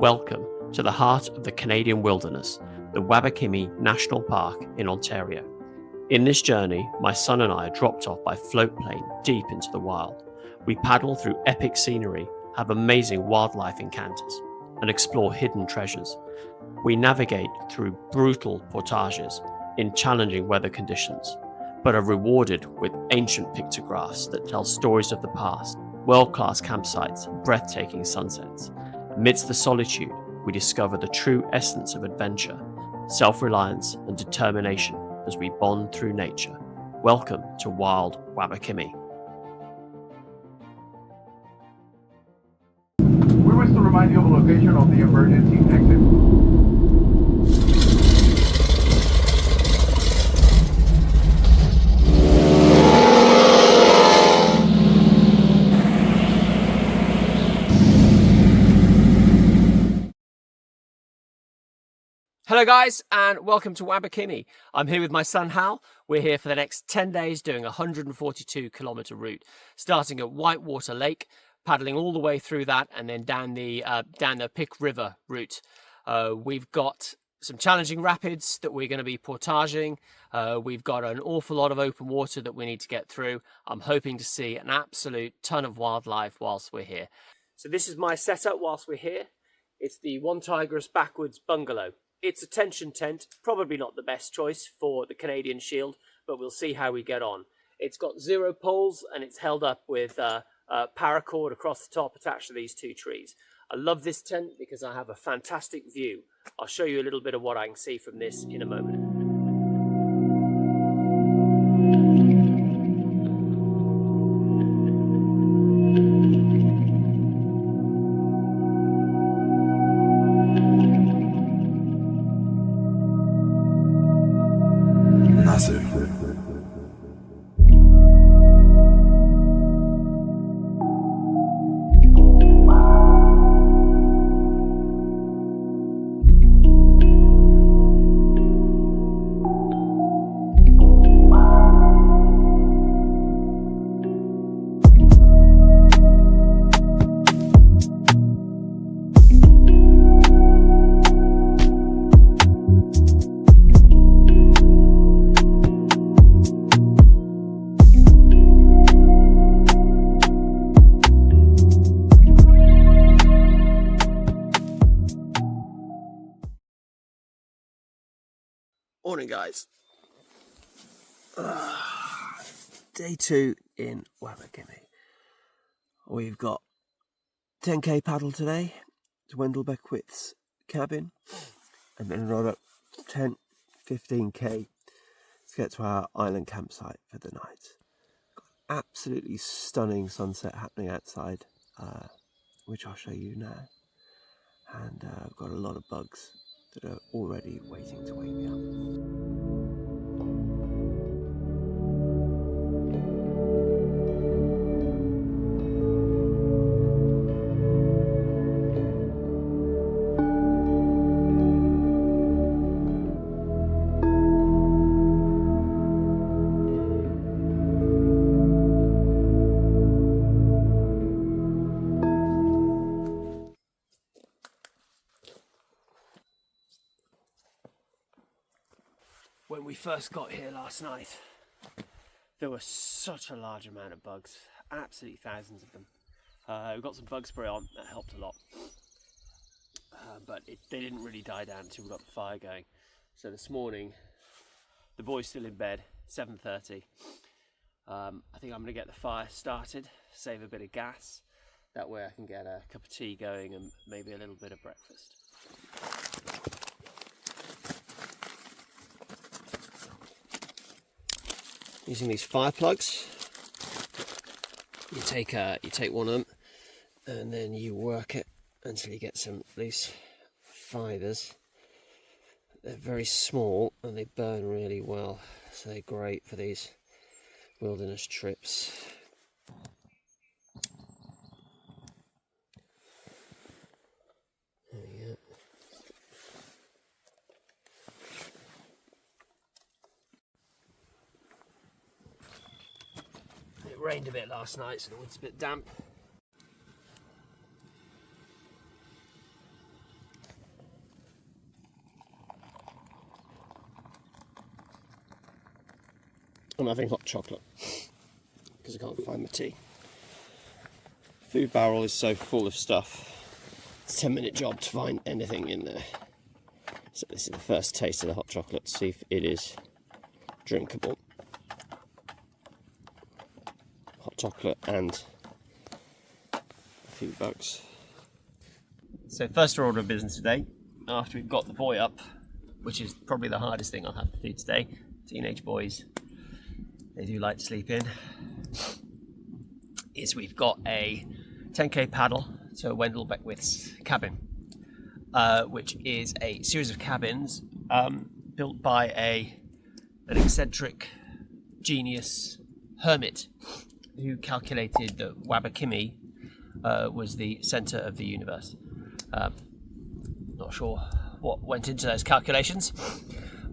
Welcome to the heart of the Canadian wilderness, the Wabakimi National Park in Ontario. In this journey, my son and I are dropped off by float plane deep into the wild. We paddle through epic scenery, have amazing wildlife encounters, and explore hidden treasures. We navigate through brutal portages in challenging weather conditions, but are rewarded with ancient pictographs that tell stories of the past, world-class campsites, and breathtaking sunsets. Amidst the solitude, we discover the true essence of adventure, self-reliance, and determination as we bond through nature. Welcome to Wild Wabakimi. We wish to remind you of the location of the emergency exit. Hello guys, and welcome to Wabakimi. I'm here with my son Hal. We're here for the next 10 days doing a 142 kilometer route, starting at Whitewater Lake, paddling all the way through that, and then down the Pick River route. We've got some challenging rapids that we're going to be portaging. We've got an awful lot of open water that we need to get through. I'm hoping to see an absolute ton of wildlife whilst we're here. So this is my setup whilst we're here. It's the OneTigris Backwoods Bungalow. It's a tension tent, probably not the best choice for the Canadian Shield, but we'll see how we get on. It's got 0 poles and it's held up with paracord across the top attached to these 2 trees. I love this tent because I have a fantastic view. I'll show you a little bit of what I can see from this in a moment. Morning guys. Day 2 in Wabakimi. We've got 10k paddle today to Wendell Beckwith's cabin, and then another 10-15k to get to our island campsite for the night. Got absolutely stunning sunset happening outside, which I'll show you now, and I've got a lot of bugs that are already waiting to wake me up. When we first got here last night, there was such a large amount of bugs, absolutely thousands of them. We got some bug spray on, that helped a lot, but they didn't really die down until we got the fire going. So this morning, the boy's still in bed, 7:30. I think I'm going to get the fire started, save a bit of gas. That way I can get a cup of tea going and maybe a little bit of breakfast. Using these fire plugs, you take one of them and then you work it until you get some loose fibres. They're very small and they burn really well, so they're great for these wilderness trips. There we go. It rained a bit last night, so the wood's a bit damp. I'm having hot chocolate because I can't find my tea. Food barrel is so full of stuff. It's a 10-minute job to find anything in there. So this is the first taste of the hot chocolate to see if it is drinkable. Hot chocolate and a few bugs. So first order of business today, after we've got the boy up, which is probably the hardest thing I'll have to do today. Teenage boys, they do like to sleep in. Is we've got a 10k paddle to Wendell Beckwith's cabin, which is a series of cabins built by an eccentric genius hermit who calculated that Wabakimi was the centre of the universe. Not sure what went into those calculations,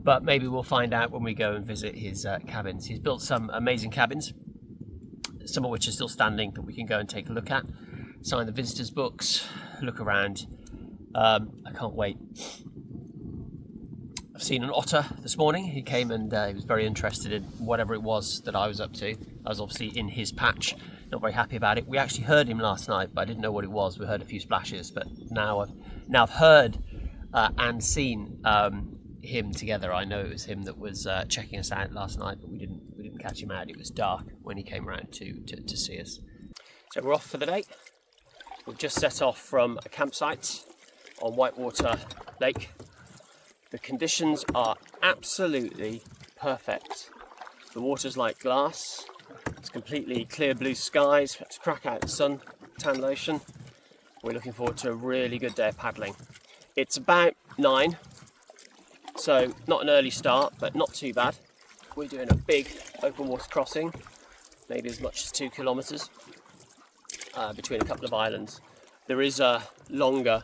but maybe we'll find out when we go and visit his cabins. He's built some amazing cabins, some of which are still standing that we can go and take a look at, sign the visitors books, look around. I can't wait. I've seen an otter this morning. He came and he was very interested in whatever it was that I was up to. I was obviously in his patch, not very happy about it. We actually heard him last night, but I didn't know what it was. We heard a few splashes, but now I've heard and seen him together. I know it was him that was checking us out last night, but we didn't catch him out. It was dark when he came around to see us. So we're off for the day. We've just set off from a campsite on Whitewater Lake. The conditions are absolutely perfect. The water's like glass. It's completely clear blue skies. Let's crack out the sun, tan lotion. We're looking forward to a really good day of paddling. It's about 9, so not an early start, but not too bad. We're doing a big open water crossing, maybe as much as 2 kilometres between a couple of islands. There is a longer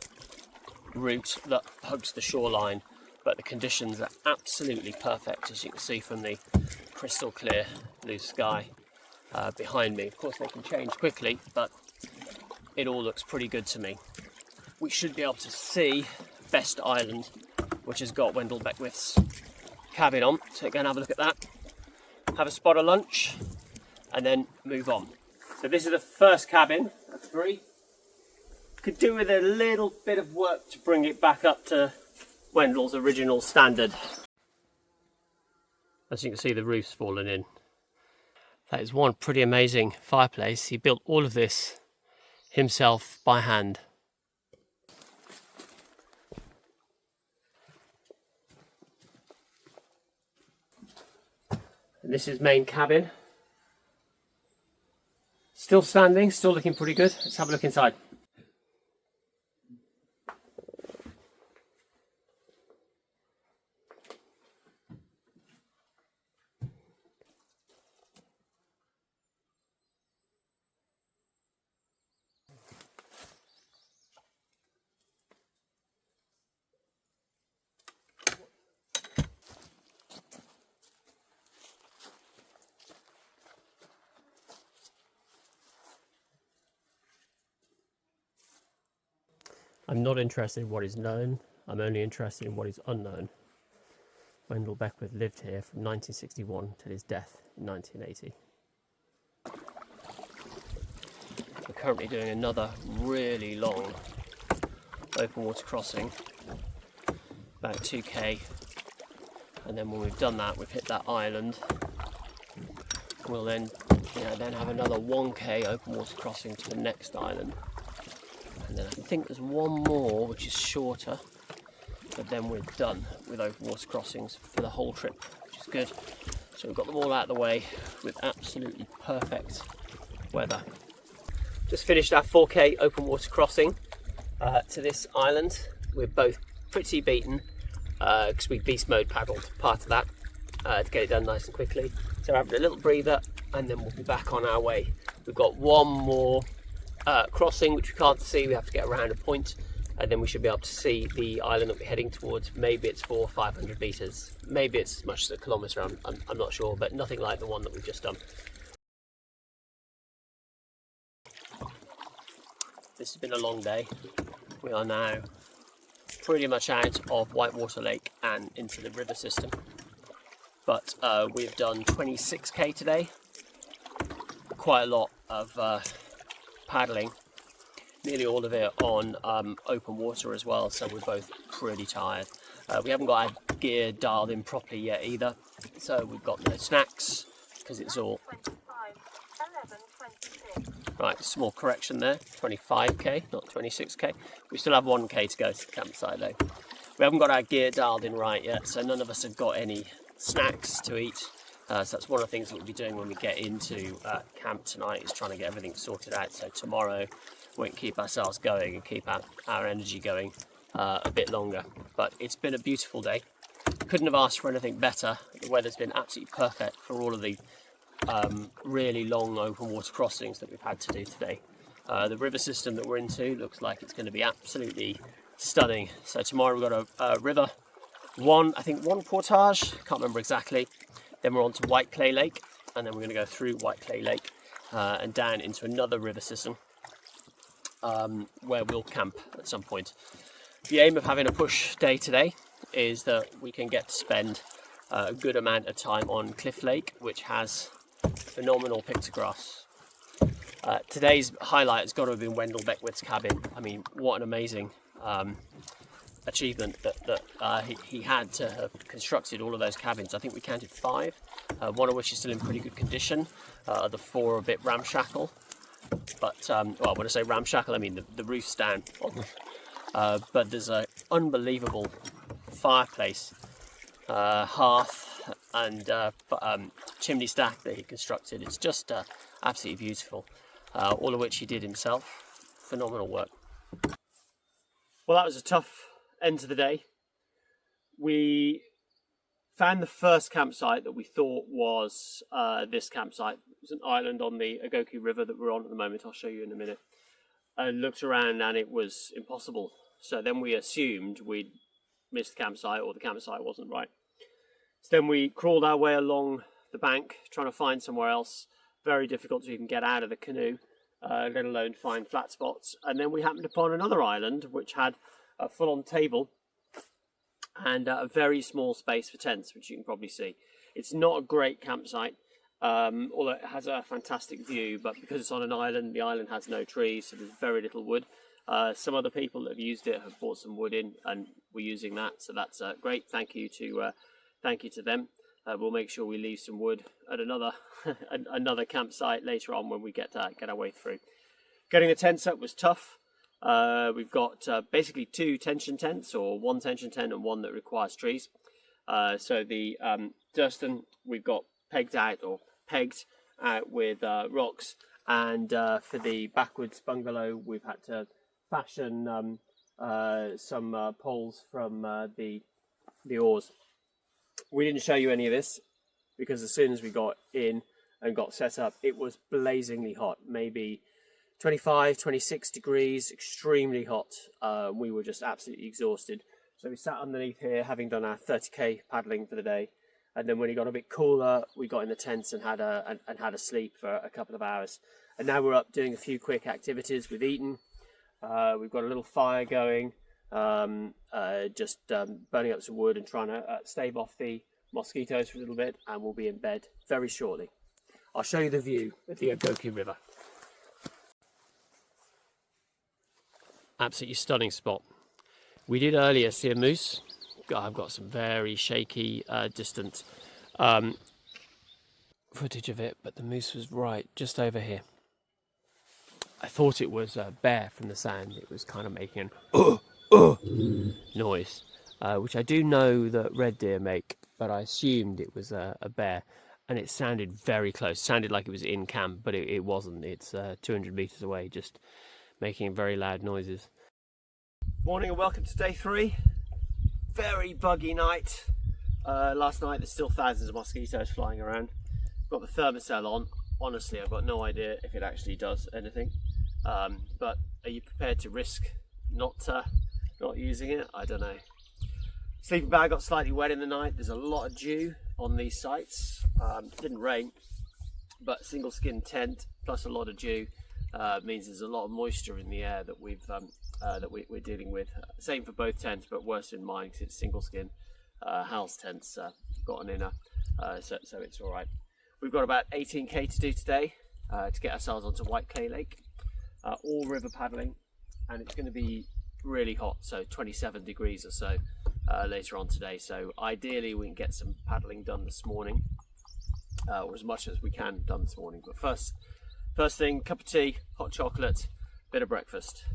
route that hugs the shoreline, but the conditions are absolutely perfect, as you can see from the crystal clear blue sky behind me. Of course they can change quickly, but it all looks pretty good to me. We should be able to see Best Island, which has got Wendell Beckwith's cabin on, so go and have a look at that, have a spot of lunch, and then move on. So this is the first cabin of 3. Could do with a little bit of work to bring it back up to Wendell's original standard. As you can see, the roof's fallen in. That is one pretty amazing fireplace. He built all of this himself by hand. And this is main cabin. Still standing, still looking pretty good. Let's have a look inside. I'm not interested in what is known, I'm only interested in what is unknown. Wendell Beckwith lived here from 1961 till his death in 1980. We're currently doing another really long open water crossing, about 2k, and then when we've done that, we've hit that island. We'll then have another 1k open water crossing to the next island. And then I think there's one more which is shorter, but then we're done with open water crossings for the whole trip, which is good. So we've got them all out of the way with absolutely perfect weather. Just finished our 4k open water crossing to this island. We're both pretty beaten because we beast mode paddled part of that to get it done nice and quickly. So we're having a little breather and then we'll be back on our way. We've got one more crossing which we can't see. We have to get around a point and then we should be able to see the island that we're heading towards. Maybe it's 400 or 500 metres, maybe it's as much as a kilometre, I'm not sure, but nothing like the one that we've just done. This has been a long day. We are now pretty much out of Whitewater Lake and into the river system. but we've done 26k today. Quite a lot of paddling, nearly all of it on open water as well, so we're both pretty tired. We haven't got our gear dialed in properly yet either, so we've got no snacks because it's all... Right, small correction there, 25k, not 26k. We still have 1k to go to the campsite though. We haven't got our gear dialed in right yet, so none of us have got any snacks to eat. So that's one of the things that we'll be doing when we get into camp tonight, is trying to get everything sorted out, so tomorrow we can keep ourselves going and keep our energy going a bit longer. But it's been a beautiful day. Couldn't have asked for anything better. The weather's been absolutely perfect for all of the really long open water crossings that we've had to do today. The river system that we're into looks like it's going to be absolutely stunning. So tomorrow we've got a river, one portage, can't remember exactly. Then we're on to White Clay Lake, and then we're going to go through White Clay Lake and down into another river system where we'll camp at some point. The aim of having a push day today is that we can get to spend a good amount of time on Cliff Lake, which has phenomenal pictographs. Today's highlight has got to have been Wendell Beckwith's cabin. I mean, what an amazing achievement that he had to have constructed all of those cabins. I think we counted 5, one of which is still in pretty good condition. The 4 are a bit ramshackle, but well, when I say ramshackle, I mean the roof's down on them. But there's an unbelievable fireplace, hearth, and chimney stack that he constructed. It's just absolutely beautiful. All of which he did himself. Phenomenal work. Well, that was a tough end to the day. We found the first campsite that we thought was this campsite. It was an island on the Agoki River that we're on at the moment. I'll show you in a minute. I looked around and it was impossible. So then we assumed we'd missed the campsite, or the campsite wasn't right. So then we crawled our way along the bank trying to find somewhere else. Very difficult to even get out of the canoe, let alone find flat spots. And then we happened upon another island which had a full-on table and a very small space for tents, which you can probably see. It's not a great campsite, although it has a fantastic view, but because it's on an island, the island has no trees, so there's very little wood. Some other people that have used it have brought some wood in, and we're using that, so that's great. Thank you to them. We'll make sure we leave some wood at another campsite later on when we get our way through. Getting the tents up was tough. We've got basically 2 tension tents, or 1 tension tent and 1 that requires trees. So the Durston we've got pegged out with rocks, and for the Backwoods bungalow we've had to fashion some poles from the oars. We didn't show you any of this because as soon as we got in and got set up, it was blazingly hot, maybe 25, 26 degrees, extremely hot. We were just absolutely exhausted. So we sat underneath here, having done our 30k paddling for the day. And then when it got a bit cooler, we got in the tents and had a sleep for a couple of hours. And now we're up doing a few quick activities. We've eaten. We've got a little fire going. Just burning up some wood and trying to stave off the mosquitoes for a little bit, and we'll be in bed very shortly. I'll show you the view of the Agoki River. Absolutely stunning spot. We did earlier see a moose. I've got some very shaky distant footage of it, but the moose was right just over here. I thought it was a bear from the sound. It was kind of making an noise, which I do know that red deer make, but I assumed it was a bear, and it sounded very close. It sounded like it was in camp, but it wasn't. It's 200 meters away, just making very loud noises. Morning and welcome to day 3. Very buggy night. Last night there's still thousands of mosquitoes flying around. Got the thermocell on. Honestly, I've got no idea if it actually does anything. But are you prepared to risk not using it? I don't know. Sleeping bag got slightly wet in the night. There's a lot of dew on these sites. It didn't rain, but single skin tent plus a lot of dew means there's a lot of moisture in the air that we're dealing with. Same for both tents, but worse in mine because it's single skin. Hal's tent's got an inner so it's all right. We've got about 18k to do today to get ourselves onto Whitewater Lake, all river paddling, and it's going to be really hot, so 27 degrees or so later on today. So ideally we can get some paddling done this morning, or as much as we can done this morning. But first thing, cup of tea, hot chocolate, bit of breakfast.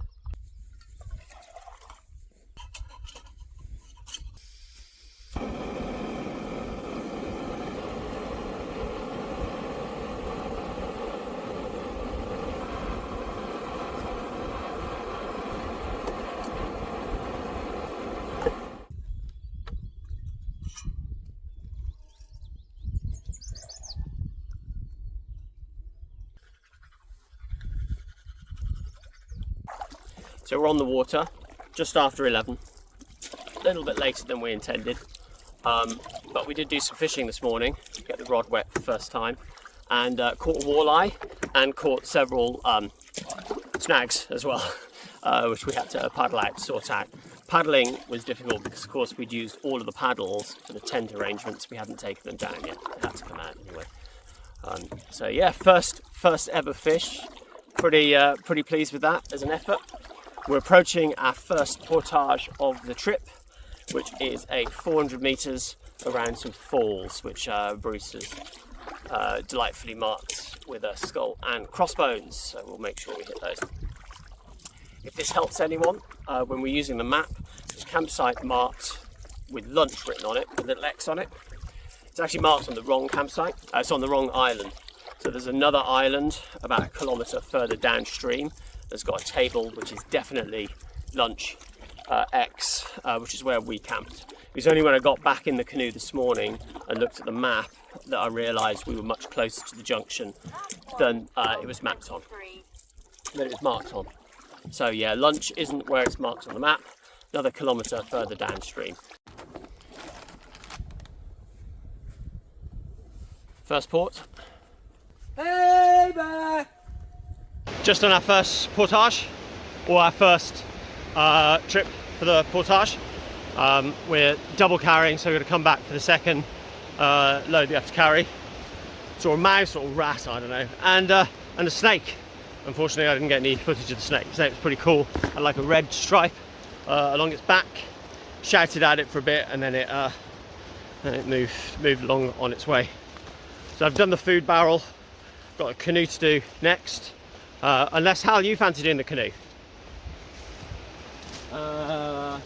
So we're on the water just after 11, a little bit later than we intended, but we did do some fishing this morning, get the rod wet for the first time, and caught a walleye and caught several snags as well, which we had to paddle out, sort out. Paddling was difficult because of course we'd used all of the paddles for the tent arrangements. We hadn't taken them down yet, they had to come out anyway. So yeah, first ever fish, pretty pleased with that as an effort. We're approaching our first portage of the trip, which is a 400 metres around some falls, which Bruce has delightfully marked with a skull and crossbones, so we'll make sure we hit those. If this helps anyone, when we're using the map, there's a campsite marked with lunch written on it, with a little X on it. It's actually marked on the wrong campsite, it's on the wrong island. So there's another island about 1 kilometre further downstream that's got a table which is definitely lunch X, which is where we camped. It was only when I got back in the canoe this morning and looked at the map that I realised we were much closer to the junction than it was mapped on, than it was marked on. So yeah, lunch isn't where it's marked on the map, another kilometre further downstream. First port. Hey, bye! Just on our first portage, or our first trip for the portage. We're double carrying, so we're going to come back for the second load we have to carry. So a mouse or a rat, I don't know, and a snake. Unfortunately, I didn't get any footage of the snake. The snake was pretty cool. Had like a red stripe along its back. Shouted at it for a bit, and then it moved along on its way. So I've done the food barrel. Got a canoe to do next. Unless, Hal, you fancy doing the canoe? I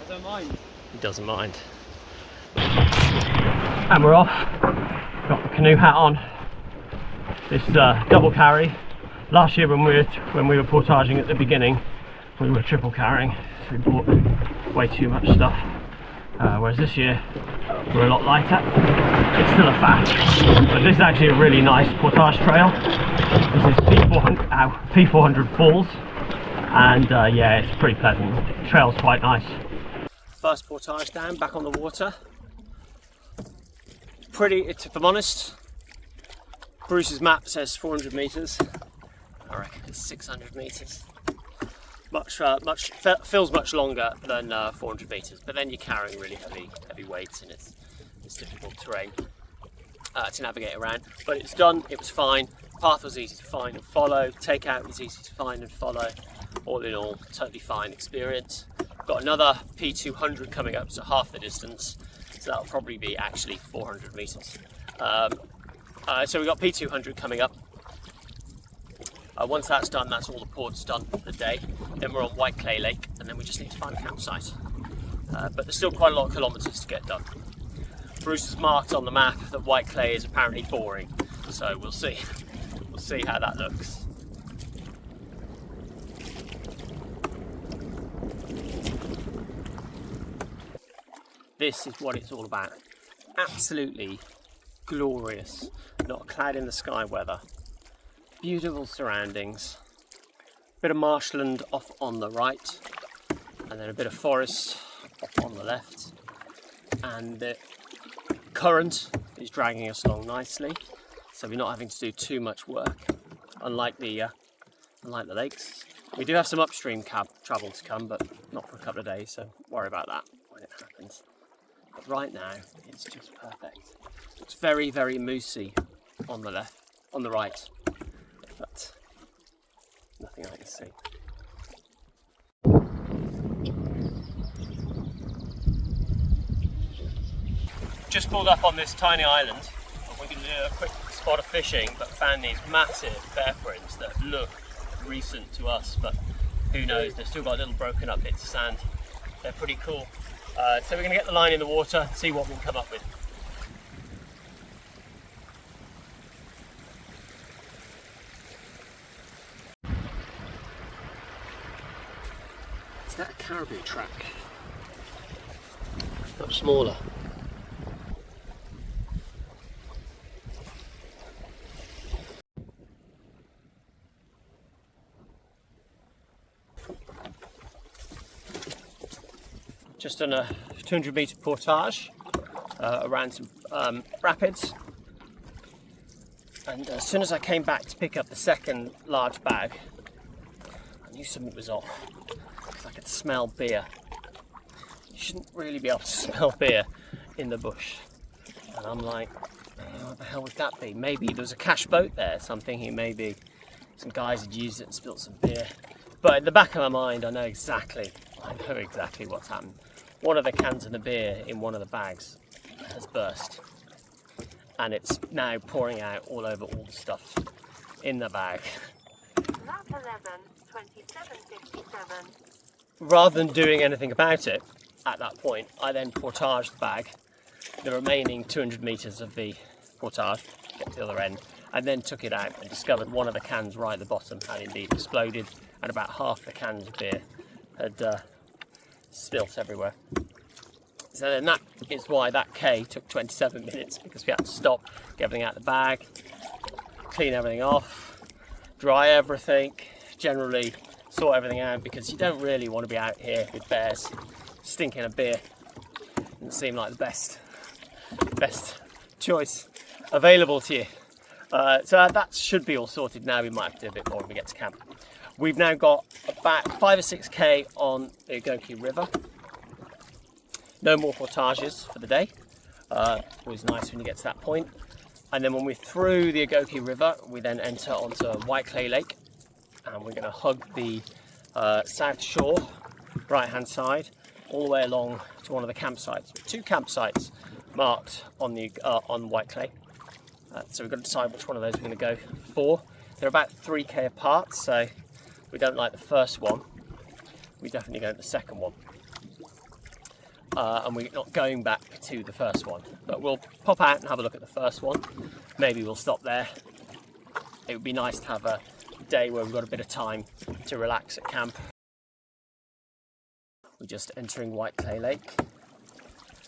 don't mind. He doesn't mind. And we're off. Got the canoe hat on. This double carry. Last year when we were portaging at the beginning, we were triple carrying. So we bought way too much stuff. Whereas this year we're a lot lighter. It's still a faff, but this is actually a really nice portage trail. This is P400 Falls, and yeah, it's pretty pleasant. The trail's quite nice. First portage down, back on the water. If I'm honest, Bruce's map says 400 metres. I reckon it's 600 metres. Feels much longer than 400 metres, but then you're carrying really heavy weights and it's difficult terrain to navigate around. But it's done, it was fine. Path was easy to find and follow. Takeout was easy to find and follow. All in all, totally fine experience. Got another P200 coming up, so half the distance. So that'll probably be actually 400 metres. So we've got P200 coming up. Once that's done, that's all the ports done for the day. Then we're on Whitewater Lake, and then we just need to find a campsite. But there's still quite a lot of kilometres to get done. Bruce has marked on the map that Whitewater is apparently boring, so we'll see. We'll see how that looks. This is what it's all about. Absolutely glorious, not a cloud in the sky weather. Beautiful surroundings, bit of marshland off on the right, and then a bit of forest off on the left, and the current is dragging us along nicely, so we're not having to do too much work, unlike the lakes. We do have some upstream travel to come, but not for a couple of days, so worry about that when it happens. But right now, it's just perfect. It's very, very moosey on the left, on the right, but nothing I can see. Just pulled up on this tiny island. We're going to do a quick spot of fishing, but found these massive bear prints that look recent to us, but who knows, they've still got little broken up bits of sand. They're pretty cool. So we're going to get the line in the water and see what we can come up with. Is that a caribou track? Much smaller. Just on a 200 metre portage around some rapids, and as soon as I came back to pick up the second large bag, I knew something was off because I could smell beer. You shouldn't really be able to smell beer in the bush, and I'm like, oh, what the hell would that be? Maybe there was a cache boat there, so I'm thinking maybe some guys had used it and spilt some beer. But in the back of my mind, I know exactly what's happened. One of the cans of the beer in one of the bags has burst, and it's now pouring out all over all the stuff in the bag. Lap 11, 27.57. Rather than doing anything about it at that point, I then portaged the bag, the remaining 200 metres of the portage, get to the other end, and then took it out and discovered one of the cans right at the bottom had indeed exploded, and about half the cans of beer had spilt everywhere. So then that is why that K took 27 minutes, because we had to stop, get everything out of the bag, clean everything off, dry everything, generally sort everything out, because you don't really want to be out here with bears stinking of beer. Doesn't seem like the best choice available to you. So that should be all sorted now. We might have to do a bit more when we get to camp. We've now got about 5 or 6k on the Wabakimi River. No more portages for the day. Always nice when you get to that point. And then when we're through the Wabakimi River, we then enter onto Whitewater Lake, and we're going to hug the south shore, right hand side, all the way along to one of the campsites. 2 campsites marked on the Whitewater Lake. So we've got to decide which one of those we're going to go for. They're about 3k apart, so if we don't like the first one, we definitely go to the second one. And we're not going back to the first one, but we'll pop out and have a look at the first one. Maybe we'll stop there. It would be nice to have a day where we've got a bit of time to relax at camp. We're just entering Whitewater Lake.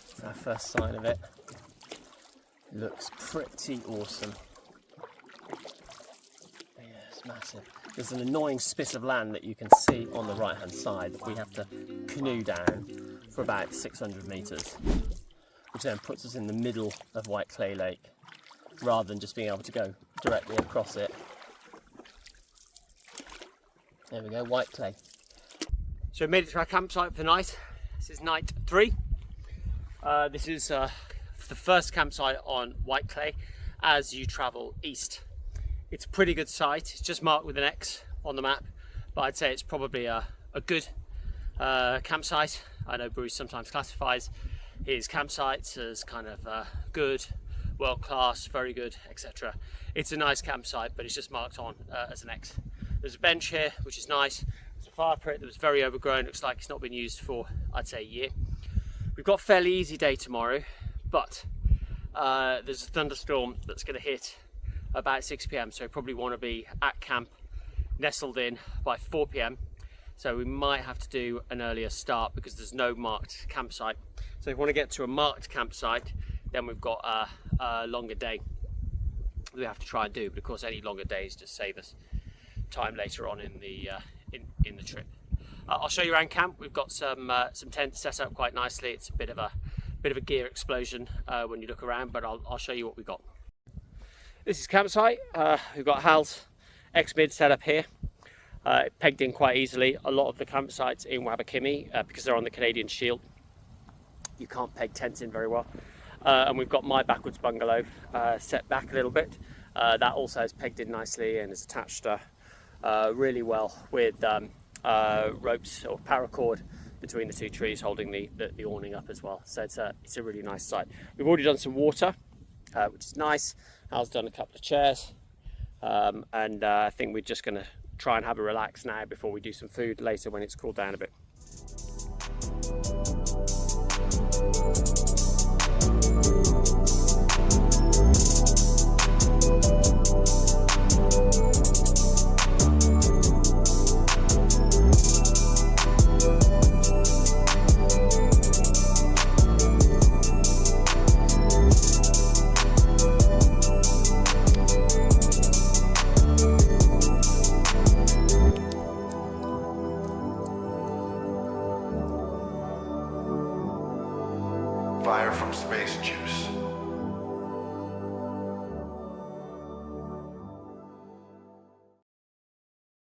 It's our first sign of it. It looks pretty awesome. Yeah, it's massive. There's an annoying spit of land that you can see on the right hand side that we have to canoe down for about 600 metres, which then puts us in the middle of Whitewater Lake rather than just being able to go directly across it. There we go, Whitewater. So we made it to our campsite for the night. This is night 3. This is the first campsite on Whitewater as you travel east. It's a pretty good site. It's just marked with an X on the map, but I'd say it's probably a good campsite. I know Bruce sometimes classifies his campsites as kind of good, world class, very good, etc. It's a nice campsite, but it's just marked on as an X. There's a bench here, which is nice. There's a fire pit that was very overgrown. Looks like it's not been used for, I'd say, a year. We've got a fairly easy day tomorrow, but there's a thunderstorm that's going to hit about 6 p.m. so we probably want to be at camp, nestled in by 4 p.m. so we might have to do an earlier start because there's no marked campsite. So if we want to get to a marked campsite, then we've got a longer day we have to try and do, but of course any longer days just save us time later on in the trip. I'll show you around camp. We've got some tents set up quite nicely. It's a bit of a gear explosion when you look around, but I'll show you what we've got. This is campsite. We've got Hal's X-Mid set up here. Pegged in quite easily. A lot of the campsites in Wabakimi, because they're on the Canadian Shield, you can't peg tents in very well. And we've got my Backwoods bungalow set back a little bit. That also is pegged in nicely and is attached really well with ropes or paracord between the two trees holding the awning up as well. So it's a really nice site. We've already done some water, which is nice. Hal's done a couple of chairs, and I think we're just going to try and have a relax now before we do some food later when it's cooled down a bit. Fire from space juice.